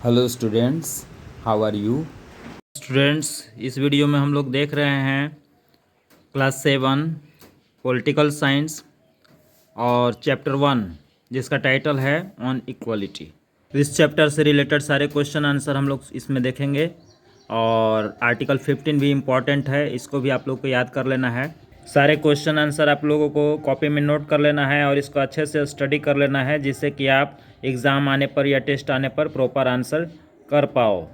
Hello students, how are you. Students, इस video में हम लोग देख रहे हैं क्लास 7 पॉलिटिकल साइंस और चैप्टर 1 जिसका टाइटल है ऑन इक्वालिटी। तो इस चैप्टर से रिलेटेड सारे क्वेश्चन आंसर हम लोग इसमें देखेंगे और आर्टिकल 15 भी इम्पॉर्टेंट है, इसको भी आप लोग को याद कर लेना है। सारे क्वेश्चन आंसर आप लोगों को कॉपी में नोट कर लेना है और इसको अच्छे से स्टडी कर लेना है, जिससे कि आप एग्ज़ाम आने पर या टेस्ट आने पर प्रॉपर आंसर कर पाओ।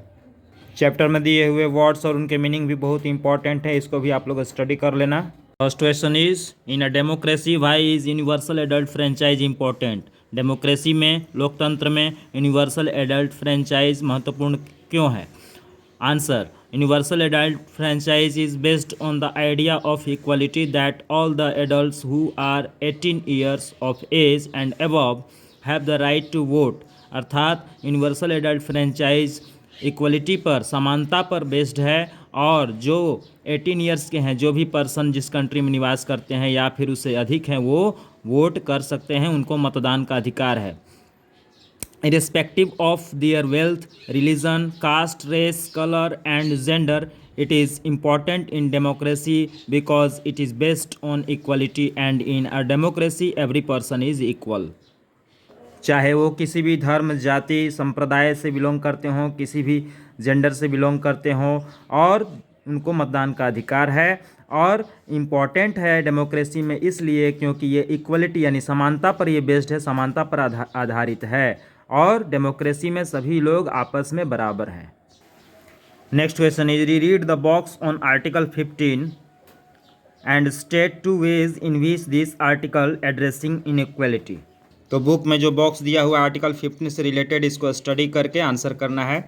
चैप्टर में दिए हुए वर्ड्स और उनके मीनिंग भी बहुत इंपॉर्टेंट है, इसको भी आप लोग स्टडी कर लेना। First question is, in a democracy why is universal adult franchise important. Democracy में, लोकतंत्र में यूनिवर्सल एडल्ट फ्रेंचाइज महत्वपूर्ण क्यों है? Answer, universal adult franchise is based on the idea of equality that all the adults who are 18 years of age and above have the right to vote. अर्थात universal adult franchise equality पर, समानता पर based है और जो 18 years के हैं, जो भी पर्सन जिस कंट्री में निवास करते हैं या फिर उससे अधिक हैं, वो वोट कर सकते हैं, उनको मतदान का अधिकार है। Irrespective of their wealth, religion, caste, race, color, and gender, it is important in democracy because it is based on equality, and in a democracy, every person is equal. चाहे वो किसी भी धर्म, जाति, संप्रदाय से बिलोंग करते हों, किसी भी जेंडर से बिलोंग करते हों, और उनको मतदान का अधिकार है। और इम्पॉर्टेंट है डेमोक्रेसी में इसलिए क्योंकि ये इक्वलिटी यानी समानता पर ये बेस्ड है, समानता पर आधारित है, और डेमोक्रेसी में सभी लोग आपस में बराबर हैं। Next question is, read the box on article 15 and state 2 ways in which this article addressing inequality. तो बुक में जो बॉक्स दिया हुआ आर्टिकल 15 से रिलेटेड, इसको स्टडी करके आंसर करना है।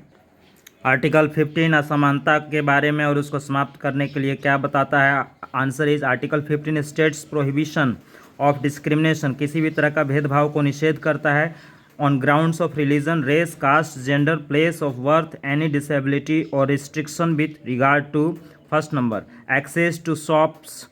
आर्टिकल 15 असमानता के बारे में और उसको समाप्त करने के लिए क्या बताता है? Answer is, article 15 states prohibition of discrimination, किसी भी तरह का भेदभाव को निषेध करता है, on grounds of religion, race, caste, gender, place of birth, any disability और restriction with regard to, first number, access to shops,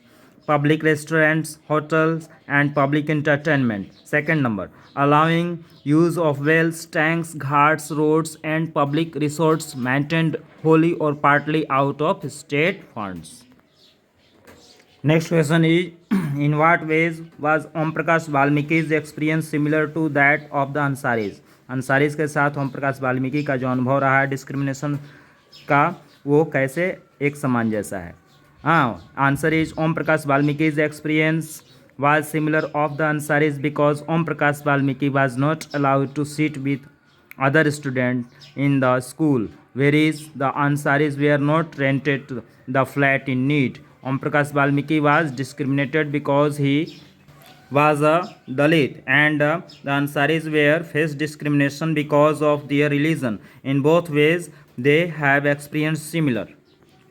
public restaurants, hotels, and public entertainment. Second number, allowing use of wells, tanks, ghats, roads, and public resorts maintained wholly or partly out of state funds. Next question is, in what ways was Om Prakash Valmiki's experience similar to that of the Ansaris? Ansaris के साथ ओम प्रकाश वाल्मीकि का जो अनुभव रहा है discrimination का, वो कैसे एक समान जैसा है? हाँ, answer is, Om Prakash Valmiki's experience was similar of the Ansaris because Om Prakash Valmiki was not allowed to sit with other students in the school, whereas the Ansaris were not rented the flat in need. Om Prakash Valmiki was discriminated because he was a Dalit, and the Ansaris were faced discrimination because of their religion. In both ways, they have experienced similar.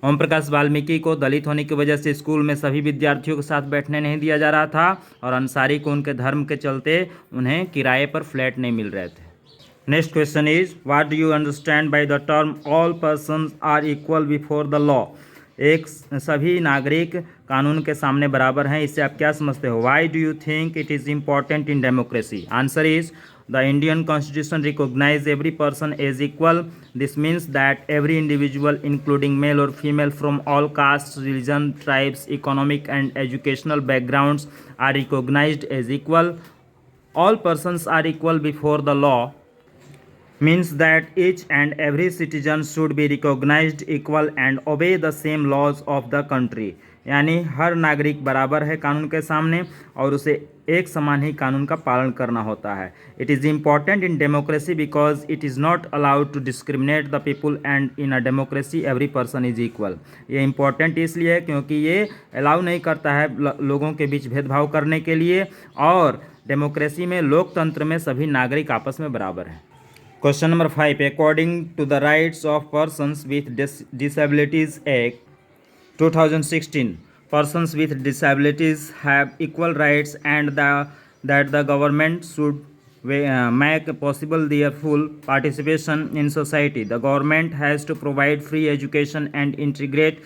Om Prakash Valmiki को दलित होने की वजह से school में सभी विद्यार्थियों के साथ बैठने नहीं दिया जा रहा था, और अंसारी को उनके धर्म के चलते उन्हें किराए पर फ्लैट नहीं मिल रहे थे। Next question is, what do you understand by the term all persons are equal before the law. एक सभी नागरिक कानून के सामने बराबर हैं, इससे आप क्या समझते हो? Why do you think it is important in democracy? Answer is, the Indian Constitution recognizes every person as equal. This means that every individual, including male or female from all castes, religion, tribes, economic and educational backgrounds, are recognized as equal. All persons are equal before the law means that each and every citizen should be recognized equal and obey the same laws of the country. यानी हर नागरिक बराबर है कानून के सामने और उसे एक समान ही कानून का पालन करना होता है। It is important in democracy because it is not allowed to discriminate the people, and in a democracy every person is equal. ये इम्पॉर्टेंट इसलिए है क्योंकि ये अलाउ नहीं करता है लोगों के बीच भेदभाव करने के लिए, और डेमोक्रेसी में, लोकतंत्र में सभी नागरिक आपस में बराबर हैं। Question number 5, according to the rights of persons with disabilities act 2016, persons with disabilities have equal rights, and that the government should make possible their full participation in society. The government has to provide free education and integrate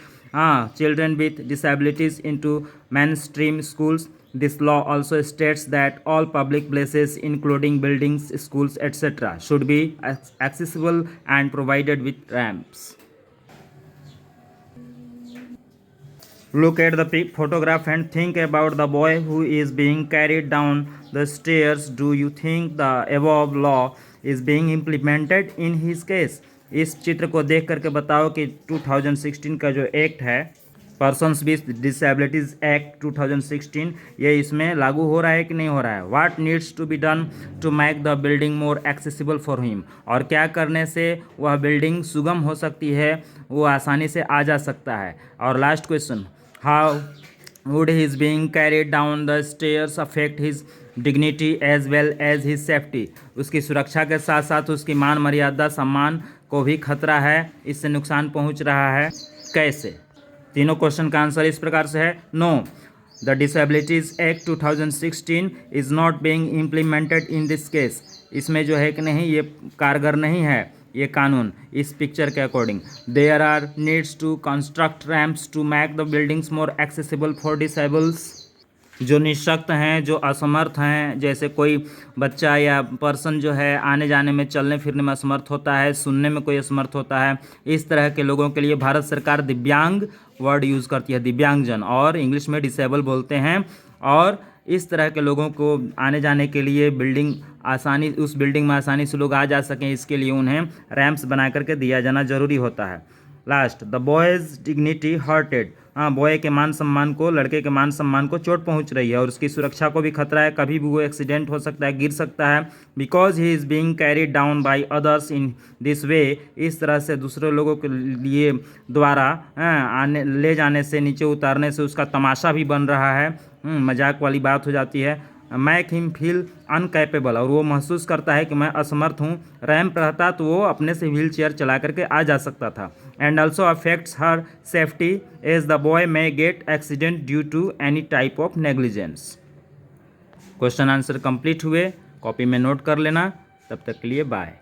children with disabilities into mainstream schools. This law also states that all public places, including buildings, schools, etc., should be accessible and provided with ramps. Look at the photograph and think about the boy who is being carried down the stairs. Do you think the above law is being implemented in his case? इस चित्र को देख करके बताओ कि 2016 का जो act है, पर्सन्स विथ डिसेबिलिटीज एक्ट 2016, ये इसमें लागू हो रहा है कि नहीं हो रहा है. What needs to be done to make the building more accessible for him, और क्या करने से वह बिल्डिंग सुगम हो सकती है, वो आसानी से आ जा सकता है. और last question, how would his being carried down the stairs affect his dignity as well as his safety. उसकी सुरक्षा के साथ साथ उसकी मान मर्यादा सम्मान को भी खतरा है, इससे नुकसान पहुंच रहा है. कैसे? तीनों क्वेश्चन का आंसर इस प्रकार से है. No, the disabilities act 2016 is not being implemented in this case. इसमें जो है कि नहीं, ये कारगर नहीं है ये कानून इस पिक्चर के according. There are needs to construct ramps to make the buildings more accessible for disables. जो निःशक्त हैं, जो असमर्थ हैं, जैसे कोई बच्चा या पर्सन जो है आने जाने में, चलने फिरने में असमर्थ होता है, सुनने में कोई असमर्थ होता है, इस तरह के लोगों के लिए भारत सरकार दिव्यांग वर्ड यूज़ करती है, दिव्यांगजन, और इंग्लिश में डिसेबल बोलते हैं. और इस तरह के लोगों को आने जाने के लिए उस बिल्डिंग में आसानी से लोग आ जा सकें, इसके लिए उन्हें रैम्प्स बना करके दिया जाना जरूरी होता है. Last, the boys dignity hurted. हाँ, बॉय के मान सम्मान को, लड़के के मान सम्मान को चोट पहुंच रही है और उसकी सुरक्षा को भी खतरा है, कभी भी वो एक्सीडेंट हो सकता है, गिर सकता है. Because he is being carried down by others in this way. इस तरह से दूसरे लोगों के लिए द्वारा ले जाने से, नीचे उतारने से उसका तमाशा भी बन रहा है, मजाक वाली बात हो जाती है. मैक हिम फील अनकैपेबल, और वो महसूस करता है कि मैं असमर्थ हूँ. रैम्प रहता तो वो अपने से व्हील चेयर चला करके आ जा सकता था. And also affects her safety as the boy may get accident due to any type of negligence. Question answer complete हुए, कॉपी में नोट कर लेना. तब तक के लिए बाय.